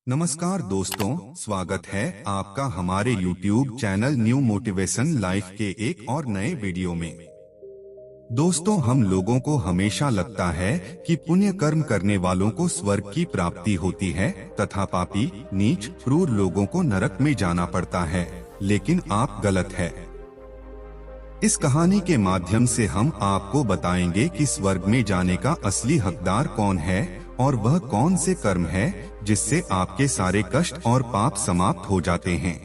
नमस्कार दोस्तों, स्वागत है आपका हमारे YouTube channel new motivation life के एक और नए वीडियो में। दोस्तों, हम लोगों को हमेशा लगता है कि पुण्य कर्म करने वालों को स्वर्ग की प्राप्ति होती है तथा पापी, नीच, क्रूर लोगों को नरक में जाना पड़ता है, लेकिन आप गलत है। इस कहानी के माध्यम से हम आपको बताएंगे कि स्वर्ग में जाने का असली हकदार कौन है और वह कौन से कर्म है जिससे आपके सारे कष्ट और पाप समाप्त हो जाते हैं।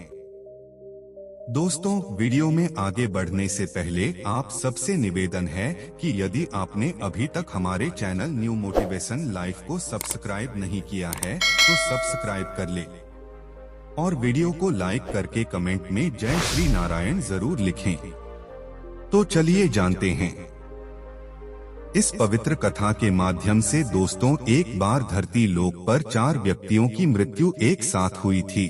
दोस्तों, वीडियो में आगे बढ़ने से पहले आप सबसे निवेदन है कि यदि आपने अभी तक हमारे चैनल न्यू मोटिवेशन लाइफ को सब्सक्राइब नहीं किया है तो सब्सक्राइब कर ले और वीडियो को लाइक करके कमेंट में जय श्री नारायण जरूर लिखें। तो चलिए जानते हैं। इस पवित्र कथा के माध्यम से दोस्तों, एक बार धरती लोक पर 4 व्यक्तियों की मृत्यु एक साथ हुई थी।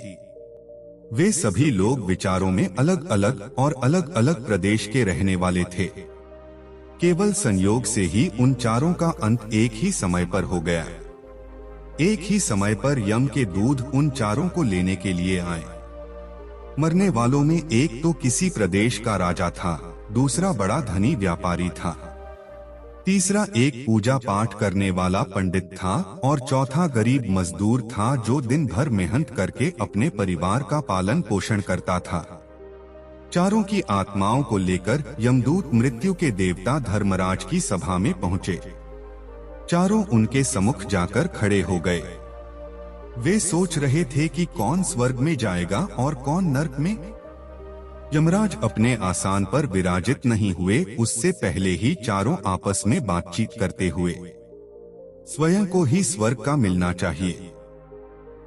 वे सभी लोग विचारों में अलग अलग और अलग अलग प्रदेश के रहने वाले थे। केवल संयोग से ही उन चारों का अंत एक ही समय पर हो गया। एक ही समय पर यम के दूत उन चारों को लेने के लिए आए। मरने वालों में एक तो किसी प्रदेश का राजा था, दूसरा बड़ा धनी व्यापारी था, तीसरा एक पूजा पाठ करने वाला पंडित था और चौथा गरीब मजदूर था जो दिन भर मेहनत करके अपने परिवार का पालन पोषण करता था। चारों की आत्माओं को लेकर यमदूत मृत्यु के देवता धर्मराज की सभा में पहुंचे। चारों उनके सम्मुख जाकर खड़े हो गए। वे सोच रहे थे कि कौन स्वर्ग में जाएगा और कौन नरक में। यमराज अपने आसन पर विराजित नहीं हुए, उससे पहले ही चारों आपस में बातचीत करते हुए स्वयं को ही स्वर्ग का मिलना चाहिए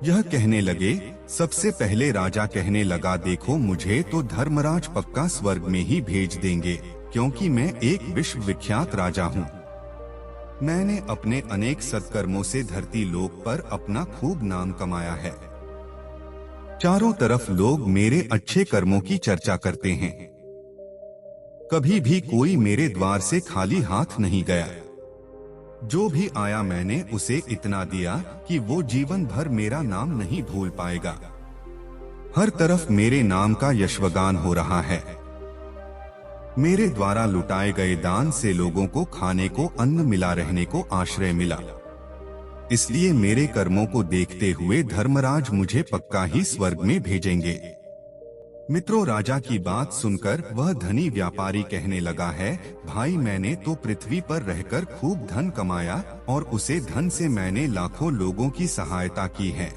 यह कहने लगे। सबसे पहले राजा कहने लगा, देखो, मुझे तो धर्मराज पक्का स्वर्ग में ही भेज देंगे, क्योंकि मैं एक विश्व विख्यात राजा हूँ। मैंने अपने अनेक सत्कर्मों से धरती लोक पर अपना खूब नाम कमाया है। चारों तरफ लोग मेरे अच्छे कर्मों की चर्चा करते हैं। कभी भी कोई मेरे द्वार से खाली हाथ नहीं गया। जो भी आया मैंने उसे इतना दिया कि वो जीवन भर मेरा नाम नहीं भूल पाएगा। हर तरफ मेरे नाम का यशगान हो रहा है। मेरे द्वारा लुटाए गए दान से लोगों को खाने को अन्न मिला, रहने को आश्रय मिला। इसलिए मेरे कर्मों को देखते हुए धर्मराज मुझे पक्का ही स्वर्ग में भेजेंगे। मित्रों, राजा की बात सुनकर वह धनी व्यापारी कहने लगा है, भाई, मैंने तो पृथ्वी पर रहकर खूब धन कमाया और उसे धन से मैंने लाखों लोगों की सहायता की है।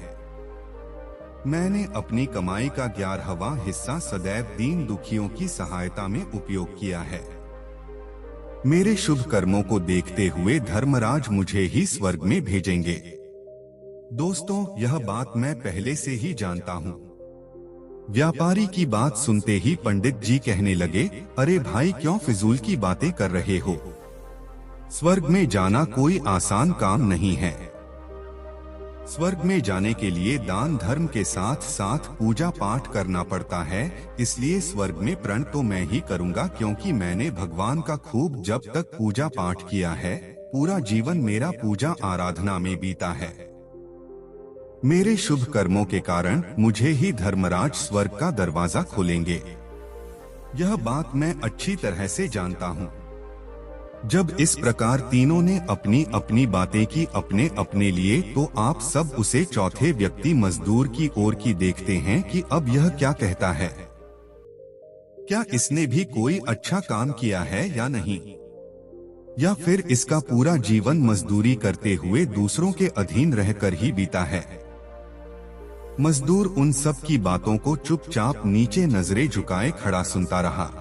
मैंने अपनी कमाई का 11वां हिस्सा सदैव दीन दुखियों की सहायता में उपयोग किया है। मेरे शुभ कर्मों को देखते हुए धर्मराज मुझे ही स्वर्ग में भेजेंगे। दोस्तों, यह बात मैं पहले से ही जानता हूँ। व्यापारी की बात सुनते ही पंडित जी कहने लगे, अरे भाई, क्यों फिजूल की बातें कर रहे हो? स्वर्ग में जाना कोई आसान काम नहीं है। स्वर्ग में जाने के लिए दान धर्म के साथ साथ पूजा पाठ करना पड़ता है। इसलिए स्वर्ग में प्रण तो मैं ही करूंगा, क्योंकि मैंने भगवान का खूब जब तक पूजा पाठ किया है। पूरा जीवन मेरा पूजा आराधना में बीता है। मेरे शुभ कर्मों के कारण मुझे ही धर्मराज स्वर्ग का दरवाजा खोलेंगे। यह बात मैं अच्छी तरह से जानता हूँ। जब इस प्रकार तीनों ने अपनी अपनी बातें की अपने अपने लिए, तो आप सब उसे चौथे व्यक्ति मजदूर की ओर की देखते हैं कि अब यह क्या कहता है। क्या इसने भी कोई अच्छा काम किया है या नहीं, या फिर इसका पूरा जीवन मजदूरी करते हुए दूसरों के अधीन रहकर ही बीता है। मजदूर उन सब की बातों को चुपचाप नीचे नजरें झुकाए खड़ा सुनता रहा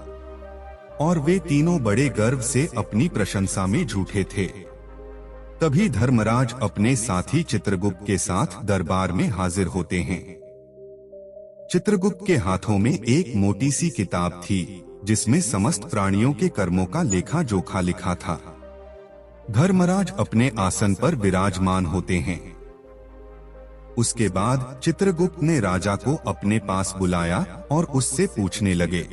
और वे तीनों बड़े गर्व से अपनी प्रशंसा में झूठे थे। तभी धर्मराज अपने साथी चित्रगुप्त के साथ दरबार में हाजिर होते हैं। चित्रगुप्त के हाथों में एक मोटी सी किताब थी जिसमें समस्त प्राणियों के कर्मों का लेखा जोखा लिखा था। धर्मराज अपने आसन पर विराजमान होते हैं। उसके बाद चित्रगुप्त ने राजा को अपने पास बुलाया और उससे पूछने लगे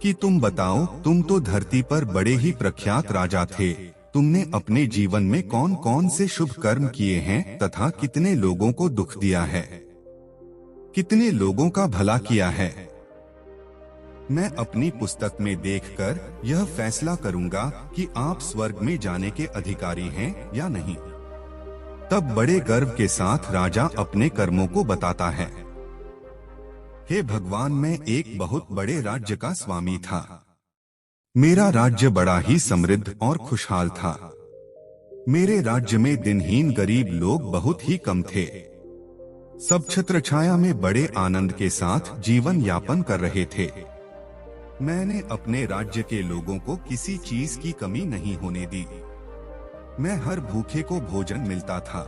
कि तुम बताओ, तुम तो धरती पर बड़े ही प्रख्यात राजा थे, तुमने अपने जीवन में कौन कौन से शुभ कर्म किए हैं तथा कितने लोगों को दुख दिया है, कितने लोगों का भला किया है। मैं अपनी पुस्तक में देखकर यह फैसला करूंगा कि आप स्वर्ग में जाने के अधिकारी हैं या नहीं। तब बड़े गर्व के साथ राजा अपने कर्मों को बताता है। हे भगवान, मैं एक बहुत बड़े राज्य का स्वामी था। मेरा राज्य बड़ा ही समृद्ध और खुशहाल था। मेरे राज्य में दिनहीन गरीब लोग बहुत ही कम थे। सब छत्रछाया में बड़े आनंद के साथ जीवन यापन कर रहे थे। मैंने अपने राज्य के लोगों को किसी चीज की कमी नहीं होने दी। मैं हर भूखे को भोजन मिलता था।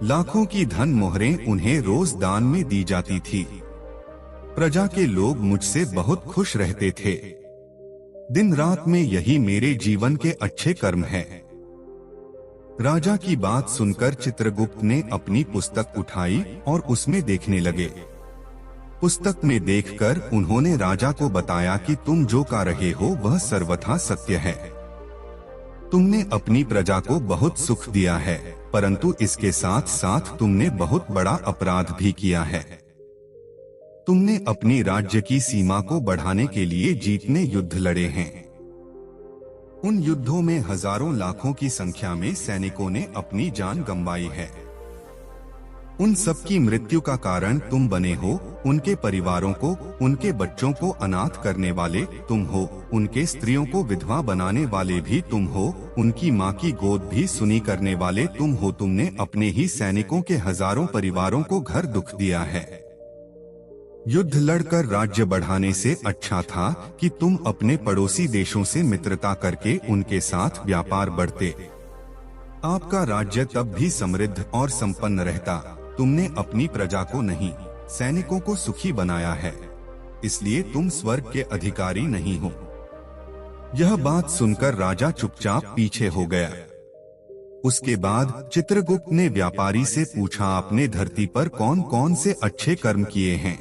लाखों की धन मोहरें उन्हें रोज दान में दी जाती थी। प्रजा के लोग मुझसे बहुत खुश रहते थे। दिन रात में यही मेरे जीवन के अच्छे कर्म हैं। राजा की बात सुनकर चित्रगुप्त ने अपनी पुस्तक उठाई और उसमें देखने लगे। पुस्तक में देखकर उन्होंने राजा को बताया कि तुम जो कह रहे हो वह सर्वथा सत्य है। तुमने अपनी प्रजा को बहुत सुख दिया है, परंतु इसके साथ साथ तुमने बहुत बड़ा अपराध भी किया है। तुमने अपनी राज्य की सीमा को बढ़ाने के लिए जीतने युद्ध लड़े हैं। उन युद्धों में हजारों लाखों की संख्या में सैनिकों ने अपनी जान गंवाई है। उन सबकी मृत्यु का कारण तुम बने हो। उनके परिवारों को, उनके बच्चों को अनाथ करने वाले तुम हो। उनके स्त्रियों को विधवा बनाने वाले भी तुम हो। उनकी माँ की गोद भी सुनी करने वाले तुम हो। तुमने अपने ही सैनिकों के हजारों परिवारों को घर दुख दिया है। युद्ध लड़कर राज्य बढ़ाने से अच्छा था कि तुम अपने पड़ोसी देशों से मित्रता करके उनके साथ व्यापार बढ़ते। आपका राज्य तब भी समृद्ध और संपन्न रहता। तुमने अपनी प्रजा को नहीं, सैनिकों को सुखी बनाया है, इसलिए तुम स्वर्ग के अधिकारी नहीं हो। यह बात सुनकर राजा चुपचाप पीछे हो गया। उसके बाद चित्रगुप्त ने व्यापारी से पूछा, आपने धरती पर कौन कौन से अच्छे कर्म किए हैं?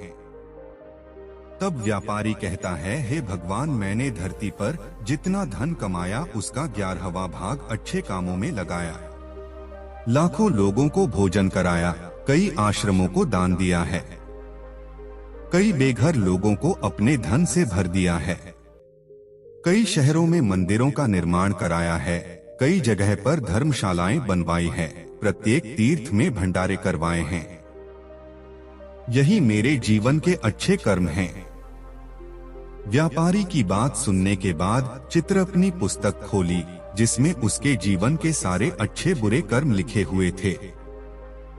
तब व्यापारी कहता है, हे भगवान, मैंने धरती पर जितना धन कमाया उसका 11वां भाग अच्छे कामों में लगाया। लाखों लोगों को भोजन कराया, कई आश्रमों को दान दिया है, कई बेघर लोगों को अपने धन से भर दिया है, कई शहरों में मंदिरों का निर्माण कराया है, कई जगह पर धर्मशालाएं बनवाई है, प्रत्येक तीर्थ में भंडारे करवाए हैं। यही मेरे जीवन के अच्छे कर्म हैं। व्यापारी की बात सुनने के बाद चित्र अपनी पुस्तक खोली, जिसमें उसके जीवन के सारे अच्छे बुरे कर्म लिखे हुए थे।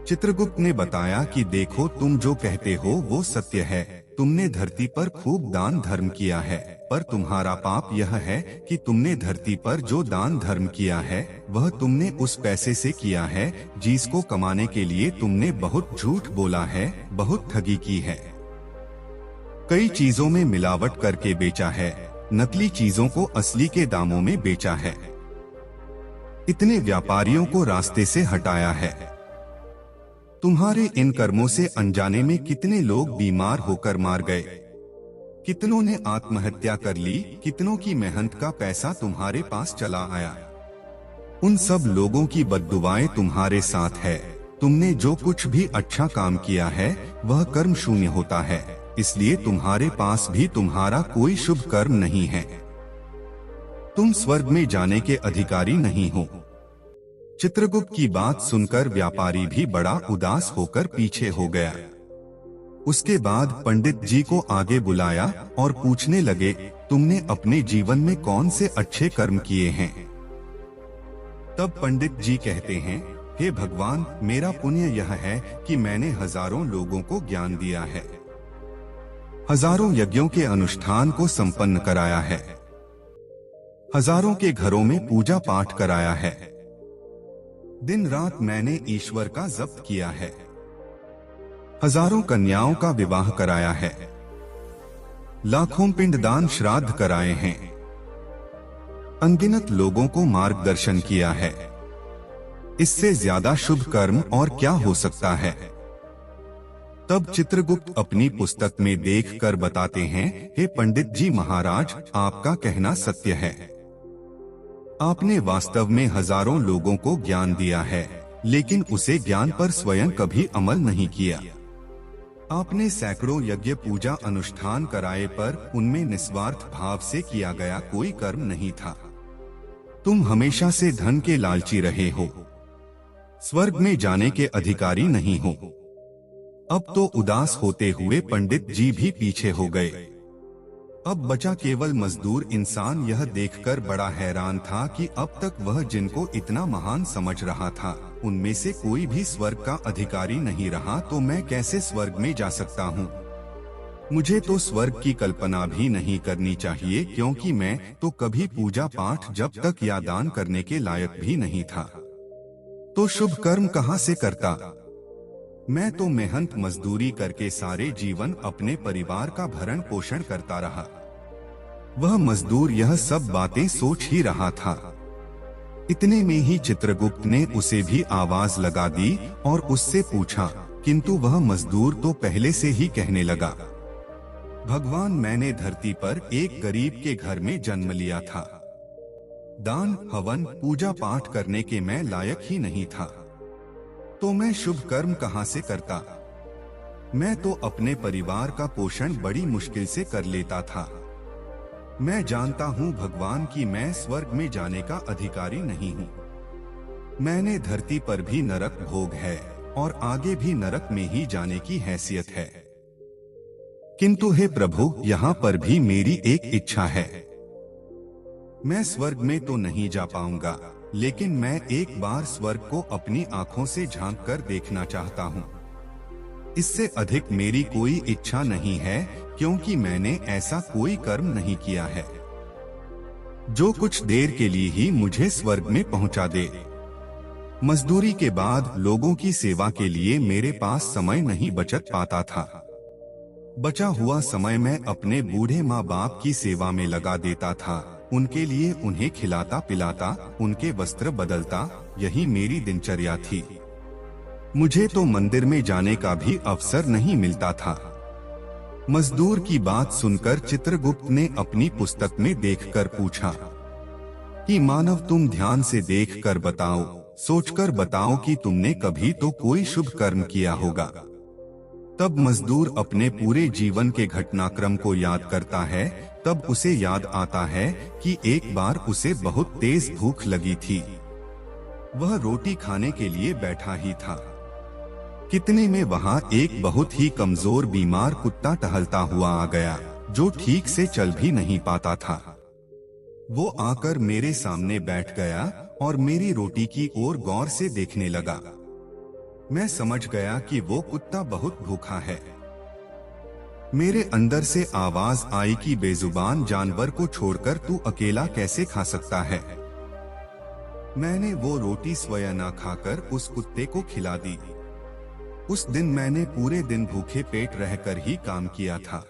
चित्रगुप्त ने बताया कि देखो, तुम जो कहते हो वो सत्य है। तुमने धरती पर खूब दान धर्म किया है, पर तुम्हारा पाप यह है कि तुमने धरती पर जो दान धर्म किया है वह तुमने उस पैसे से किया है जिसको कमाने के लिए तुमने बहुत झूठ बोला है, बहुत ठगी की है। कई चीजों में मिलावट करके बेचा है, नकली चीजों को असली के दामों में बेचा है। इतने व्यापारियों को रास्ते से हटाया है। तुम्हारे इन कर्मों से अनजाने में कितने लोग बीमार होकर मार गए, कितनों ने आत्महत्या कर ली, कितनों की मेहनत का पैसा तुम्हारे पास चला आया। उन सब लोगों की बद्दुआएं तुम्हारे साथ है। तुमने जो कुछ भी अच्छा काम किया है वह कर्म शून्य होता है, इसलिए तुम्हारे पास भी तुम्हारा कोई शुभ कर्म नहीं है। तुम स्वर्ग में जाने के अधिकारी नहीं हो। चित्रगुप्त की बात सुनकर व्यापारी भी बड़ा उदास होकर पीछे हो गया। उसके बाद पंडित जी को आगे बुलाया और पूछने लगे, तुमने अपने जीवन में कौन से अच्छे कर्म किए हैं? तब पंडित जी कहते हैं, हे भगवान, मेरा पुण्य यह है कि मैंने हजारों लोगों को ज्ञान दिया है, हजारों यज्ञों के अनुष्ठान को संपन्न कराया है, हजारों के घरों में पूजा पाठ कराया है, दिन रात मैंने ईश्वर का जप किया है, हजारों कन्याओं का विवाह कराया है, लाखों पिंडदान श्राद्ध कराए हैं, अनगिनत लोगों को मार्गदर्शन किया है। इससे ज्यादा शुभ कर्म और क्या हो सकता है? तब चित्रगुप्त अपनी पुस्तक में देखकर बताते हैं, हे पंडित जी महाराज, आपका कहना सत्य है। आपने वास्तव में हजारों लोगों को ज्ञान दिया है, लेकिन उसे ज्ञान पर स्वयं कभी अमल नहीं किया। आपने सैकड़ों यज्ञ पूजा अनुष्ठान कराए, पर उनमें निस्वार्थ भाव से किया गया कोई कर्म नहीं था। तुम हमेशा से धन के लालची रहे हो, स्वर्ग में जाने के अधिकारी नहीं हो। अब तो उदास होते हुए पंडित जी भी पीछे हो गए। अब बचा केवल मजदूर इंसान। यह देखकर बड़ा हैरान था कि अब तक वह जिनको इतना महान समझ रहा था, उनमें से कोई भी स्वर्ग का अधिकारी नहीं रहा। तो मैं कैसे स्वर्ग में जा सकता हूँ? मुझे तो स्वर्ग की कल्पना भी नहीं करनी चाहिए, क्योंकि मैं तो कभी पूजा पाठ जब तक या दान करने के लायक भी नहीं था। तो शुभ कर्म कहाँ से करता? मैं तो मेहनत मजदूरी करके सारे जीवन अपने परिवार का भरण पोषण करता रहा। वह मजदूर यह सब बातें सोच ही रहा था। इतने में ही चित्रगुप्त ने उसे भी आवाज लगा दी और उससे पूछा, किंतु वह मजदूर तो पहले से ही कहने लगा, भगवान, मैंने धरती पर एक गरीब के घर में जन्म लिया था। दान, हवन, पूजा पाठ करने के मैं लायक ही नहीं था। तो मैं शुभ कर्म कहाँ से करता? मैं तो अपने परिवार का पोषण बड़ी मुश्किल से कर लेता था। मैं जानता हूँ भगवान कि मैं स्वर्ग में जाने का अधिकारी नहीं हूँ। मैंने धरती पर भी नरक भोग है और आगे भी नरक में ही जाने की हैसियत है। किंतु हे प्रभु, यहाँ पर भी मेरी एक इच्छा है। मैं स्वर्ग में तो नहीं जा पाऊंगा, लेकिन मैं एक बार स्वर्ग को अपनी आंखों से झांक कर देखना चाहता हूँ। इससे अधिक मेरी कोई इच्छा नहीं है, क्योंकि मैंने ऐसा कोई कर्म नहीं किया है जो कुछ देर के लिए ही मुझे स्वर्ग में पहुंचा दे। मजदूरी के बाद लोगों की सेवा के लिए मेरे पास समय नहीं बचत पाता था। बचा हुआ समय मैं अपने बूढ़े माँ बाप की सेवा में लगा देता था। उनके लिए उन्हें खिलाता पिलाता, उनके वस्त्र बदलता, यही मेरी दिनचर्या थी। मुझे तो मंदिर में जाने का भी अवसर नहीं मिलता था। मजदूर की बात सुनकर चित्रगुप्त ने अपनी पुस्तक में देखकर पूछा कि मानव, तुम ध्यान से देखकर बताओ, सोचकर बताओ कि तुमने कभी तो कोई शुभ कर्म किया होगा। तब मजदूर अपने पूरे जीवन के घटनाक्रम को याद करता है। तब उसे याद आता है कि एक बार उसे बहुत तेज भूख लगी थी। वह रोटी खाने के लिए बैठा ही था। कितने में वहां एक बहुत ही कमजोर बीमार कुत्ता टहलता हुआ आ गया, जो ठीक से चल भी नहीं पाता था। वो आकर मेरे सामने बैठ गया और मेरी रोटी की ओर गौर से देखने लगा। मैं समझ गया कि वो कुत्ता बहुत भूखा है। मेरे अंदर से आवाज आई कि बेजुबान जानवर को छोड़कर तू अकेला कैसे खा सकता है। मैंने वो रोटी स्वयं न खाकर उस कुत्ते को खिला दी। उस दिन मैंने पूरे दिन भूखे पेट रहकर ही काम किया था।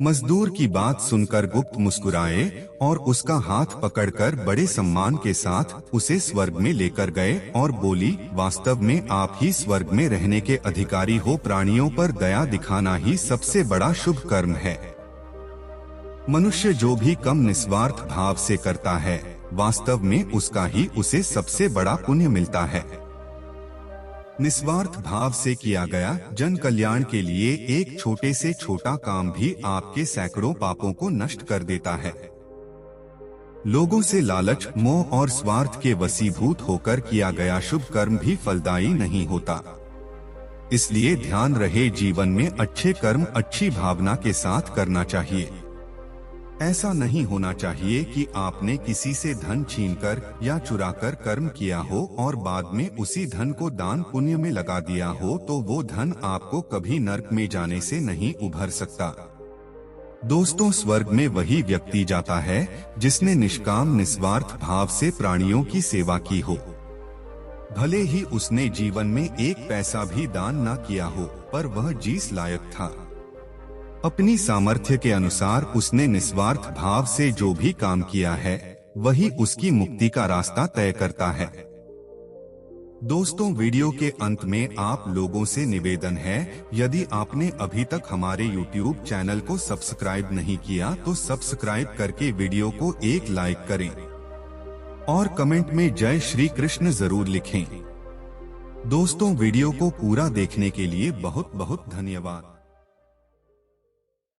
मजदूर की बात सुनकर गुप्त मुस्कुराए और उसका हाथ पकड़कर बड़े सम्मान के साथ उसे स्वर्ग में लेकर गए और बोली, वास्तव में आप ही स्वर्ग में रहने के अधिकारी हो। प्राणियों पर दया दिखाना ही सबसे बड़ा शुभ कर्म है। मनुष्य जो भी कम निस्वार्थ भाव से करता है, वास्तव में उसका ही उसे सबसे बड़ा पुण्य मिलता है। निस्वार्थ भाव से किया गया जन कल्याण के लिए एक छोटे से छोटा काम भी आपके सैकड़ों पापों को नष्ट कर देता है। लोगों से लालच, मोह और स्वार्थ के वशीभूत होकर किया गया शुभ कर्म भी फलदायी नहीं होता। इसलिए ध्यान रहे, जीवन में अच्छे कर्म अच्छी भावना के साथ करना चाहिए। ऐसा नहीं होना चाहिए कि आपने किसी से धन छीनकर या चुराकर कर्म किया हो और बाद में उसी धन को दान पुण्य में लगा दिया हो, तो वो धन आपको कभी नरक में जाने से नहीं उभर सकता। दोस्तों, स्वर्ग में वही व्यक्ति जाता है जिसने निष्काम निस्वार्थ भाव से प्राणियों की सेवा की हो। भले ही उसने जीवन में एक पैसा भी दान न किया हो, पर वह जीस लायक था। अपनी सामर्थ्य के अनुसार उसने निस्वार्थ भाव से जो भी काम किया है, वही उसकी मुक्ति का रास्ता तय करता है। दोस्तों, वीडियो के अंत में आप लोगों से निवेदन है, यदि आपने अभी तक हमारे YouTube चैनल को सब्सक्राइब नहीं किया तो सब्सक्राइब करके वीडियो को एक लाइक करें। और कमेंट में जय श्री कृष्ण जरूर लिखें। दोस्तों, वीडियो को पूरा देखने के लिए बहुत बहुत धन्यवाद।